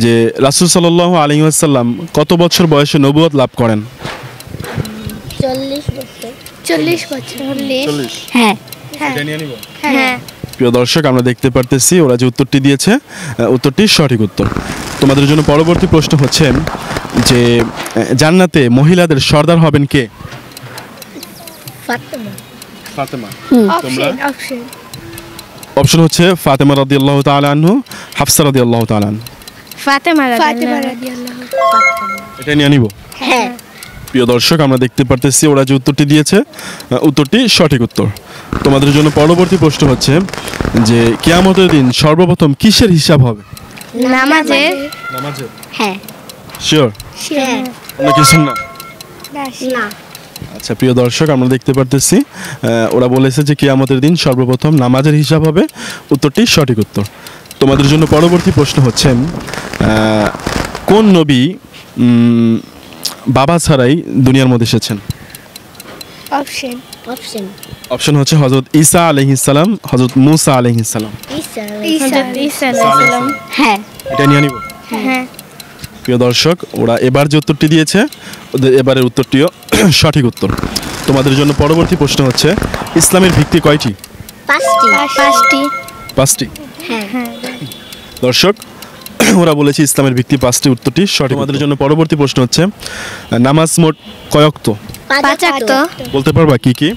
যে রাসূল সাল্লাল্লাহু আলাইহি ওয়াসাল্লাম কত বছর বয়সে নবুয়ত লাভ করেন? 40 বছর। 40 বছর। 40। হ্যাঁ এটা নিয়ে নিব। হ্যাঁ। প্রিয় দর্শক, আমরা দেখতে পারতেছি ওরা যে উত্তরটি দিয়েছে উত্তরটি সঠিক উত্তর। তোমাদের জন্য পরবর্তী প্রশ্ন হচ্ছে যে জান্নাতে মহিলাদের সর্দার হবেন কে? ফাতেমা। ফাতেমা। অপশন অপশন হচ্ছে ফাতেমা রাদিয়াল্লাহু তাআলা আনহু, হাফসা রাদিয়াল্লাহু তাআলা আনহা। ফাতেমা রাদিয়াল্লাহু। এটা নিয়ে নিব। হ্যাঁ। প্রিয় দর্শক, আমরা দেখতে পারতেছি ওরা যে উত্তরটি দিয়েছে উত্তরটি সঠিক উত্তর। তোমাদের জন্য পরবর্তী প্রশ্ন হচ্ছে যে কিয়ামতের দিন সর্বপ্রথম কিসের হিসাব হবে? নামাজের। নামাজের। হ্যাঁ। শিওর? হ্যাঁ। অন্য কিছু না? না। আচ্ছা প্রিয় দর্শক, আমরা দেখতে পারতেছি ওরা বলেছে যে কিয়ামতের দিন সর্বপ্রথম নামাজের হিসাব হবে, উত্তরটি সঠিক উত্তর। তোমাদের জন্য পরবর্তী প্রশ্ন হচ্ছে কোন নবী বাবা ছাড়াই দুনিয়ার মধ্যে এসেছেন? অপশন অপশন হচ্ছে হযরত ঈসা আলাইহিস সালাম, হযরত মুসা আলাইহিস সালাম। ঈসা আলাইহিস সালাম। হ্যাঁ এটা নিয়ে নিব। হ্যাঁ। প্রিয় দর্শক, ওরা এবার যে উত্তরটি দিয়েছে ওদের এবারের উত্তরটিও সঠিক উত্তর। তোমাদের জন্য পরবর্তী প্রশ্ন হচ্ছে ইসলামের ভিত্তি কয়টি? 5টি। 5টি। হ্যাঁ। দর্শক, ওরা বলেছে ইসলামের ভিত্তি 5টি, উত্তরটি সঠিক। তোমাদের জন্য পরবর্তী প্রশ্ন হচ্ছে নামাজ মোট কয় ওয়াক্ত? 5 ওয়াক্ত। বলতে পারবা কি কি?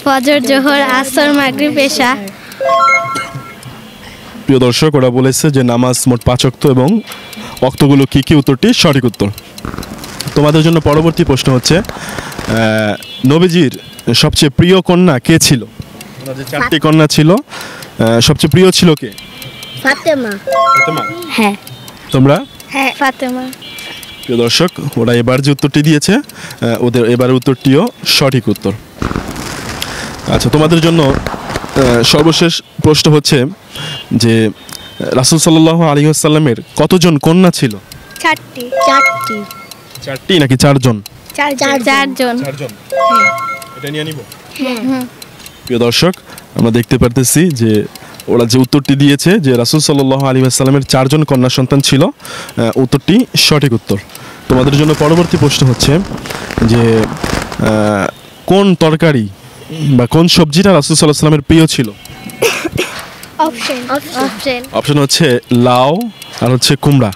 ফজর, জোহর, আসর, মাগরিব, এশা। প্রিয় দর্শক, ওরা বলেছে যে নামাজ মোট 5 ওয়াক্ত এবং ওয়াক্তগুলো কি কি, উত্তরটি সঠিক উত্তর। তোমাদের জন্য পরবর্তী প্রশ্ন হচ্ছে নবীজির সবচেয়ে প্রিয় কন্যা কে ছিল? ওনার যে 4টি কন্যা ছিল, সবচেয়ে প্রিয় ছিল কে? ফাতেমা। ফাতেমা। হ্যাঁ। তোমরা? হ্যাঁ ফাতেমা। প্রিয় দর্শক, ওরা এবার যে উত্তরটি দিয়েছে ওদের এবারের উত্তরটিও সঠিক উত্তর। আচ্ছা, তোমাদের জন্য সর্বশেষ প্রশ্ন হচ্ছে যে রাসূল সাল্লাল্লাহু আলাইহি ওয়াসাল্লামের কতজন কন্যা ছিল? 4টি। 4টি নাকি 4জন? 4জন। এটা নিয়ে নিব। হ্যাঁ। প্রিয় দর্শক, আমরা দেখতে পারতেছি যে ওরা যে উত্তরটি দিয়েছে যে রাসূল সাল্লাল্লাহু আলাইহি ওয়াসাল্লামের 4জন কন্যা সন্তান ছিল, উত্তরটি সঠিক উত্তর। তোমাদের জন্য পরবর্তী প্রশ্ন হচ্ছে যে কোন তরকারি বা কোন সবজিটা রাসূল সাল্লাল্লাহু আলাইহি ওয়াসাল্লামের প্রিয় ছিল? অপশন হচ্ছে লাউ আর হচ্ছে কুমড়া।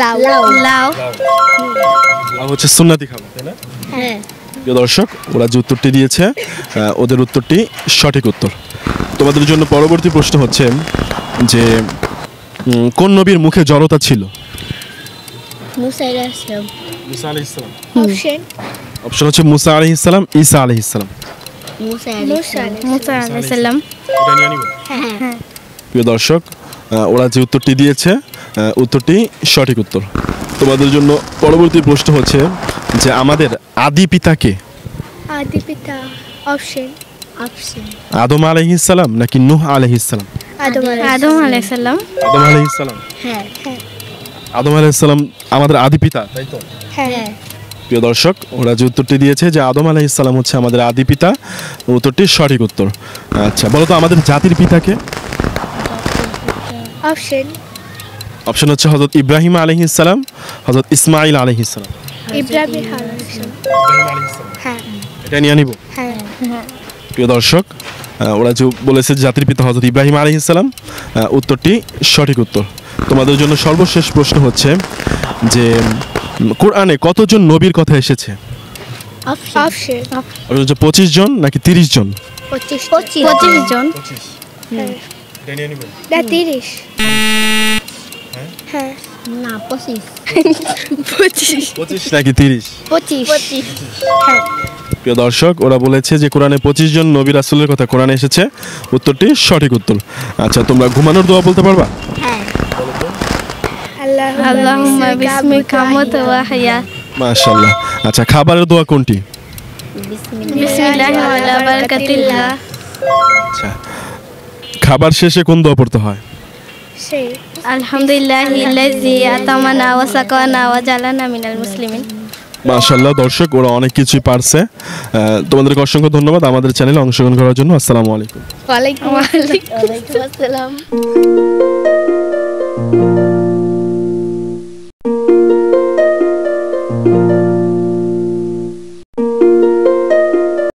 লাউ। লাউ হচ্ছে সুন্নতি খাবার, তাই না? হ্যাঁ। প্রিয় দর্শক, ওরা যে উত্তরটি দিয়েছে ওদের উত্তরটি সঠিক উত্তর। তোমাদের জন্য পরবর্তী প্রশ্ন হচ্ছে যে কোন নবীর মুখে জড়তা ছিল? মুসা আলাইহিস সালাম। মুসা আলাইহিস সালাম। অপশন হচ্ছে মুসা আলাইহিস সালাম, ঈসা আলাইহিস সালাম। মুসা আলাইহিস সালাম। এটা নিয়ে নিব। হ্যাঁ। প্রিয় দর্শক, ওরা যে উত্তরটি দিয়েছে উত্তরটি সঠিক উত্তর। তোমাদের জন্য পরবর্তী প্রশ্ন হচ্ছে যে আমাদের আদি পিতা কে? আদি পিতা। অপশন আদম আলাইহিস সালাম নাকি নূহ আলাইহিস সালাম? আদম আলাইহিস সালাম। আদম আলাইহিস সালাম। হ্যাঁ। আদম আলাইহিস সালাম আমাদের আদি পিতা, তাই তো? হ্যাঁ। প্রিয় দর্শক, ওরা যে উত্তরটি দিয়েছে যে আদম আলাইহিস সালাম হচ্ছে আমাদের আদি পিতা, উত্তরটি সঠিক উত্তর। আচ্ছা, বলো তো আমাদের জাতির পিতাকে? অপশন হচ্ছে হযরত ইব্রাহিম আলাইহিস সালাম, হযরত ইসমাঈল আলাইহিস সালাম। ইব্রাহিম আলাইহিস সালাম। হ্যাঁ। এটা নিয়ে নিব। হ্যাঁ। প্রিয় দর্শক, ওরা যে বলেছে জাতির পিতা হযরত ইব্রাহিম আলাইহিস সালাম, উত্তরটি সঠিক উত্তর। তোমাদের জন্য সর্বশেষ প্রশ্ন হচ্ছে যে কোরআনে কতজন নবীর কথা এসেছে? অপশন 25 জন নাকি 30 জন? 25 জন। এটা নিয়ে নিব। না 30। হ্যাঁ। না 25 নাকি 30? 25। হ্যাঁ। প্রিয় দর্শক, ওরা বলেছে যে কোরআনে 25 জন নবী রাসূলের কথা কোরআনে এসেছে, উত্তরটি সঠিক উত্তর। আচ্ছা, তোমরা ঘুমানোর দোয়া বলতে পারবা? হ্যাঁ। আল্লাহুম্মা বিসমিকা আমুতু ওয়া আহইয়া। মাশাআল্লাহ। আচ্ছা, খাবারের দোয়া কোনটি? বিসমিল্লাহি ওয়া আলা বারাকাতিল্লাহ। আচ্ছা, খাবার শেষে কোন দোয়া পড়তে হয়? আলহামদুলিল্লাহিল্লাযী আতামানা ওয়া সাকানা ওয়া জালানা মিনাল মুসলিমিন। মাশাআল্লাহ। দর্শক, ওরা অনেক কিছুই পারছে। তোমাদেরকে অসংখ্য ধন্যবাদ আমাদের চ্যানেলে অংশগ্রহণ করার জন্য। আসসালামু আলাইকুম। ওয়া আলাইকুম আসসালাম।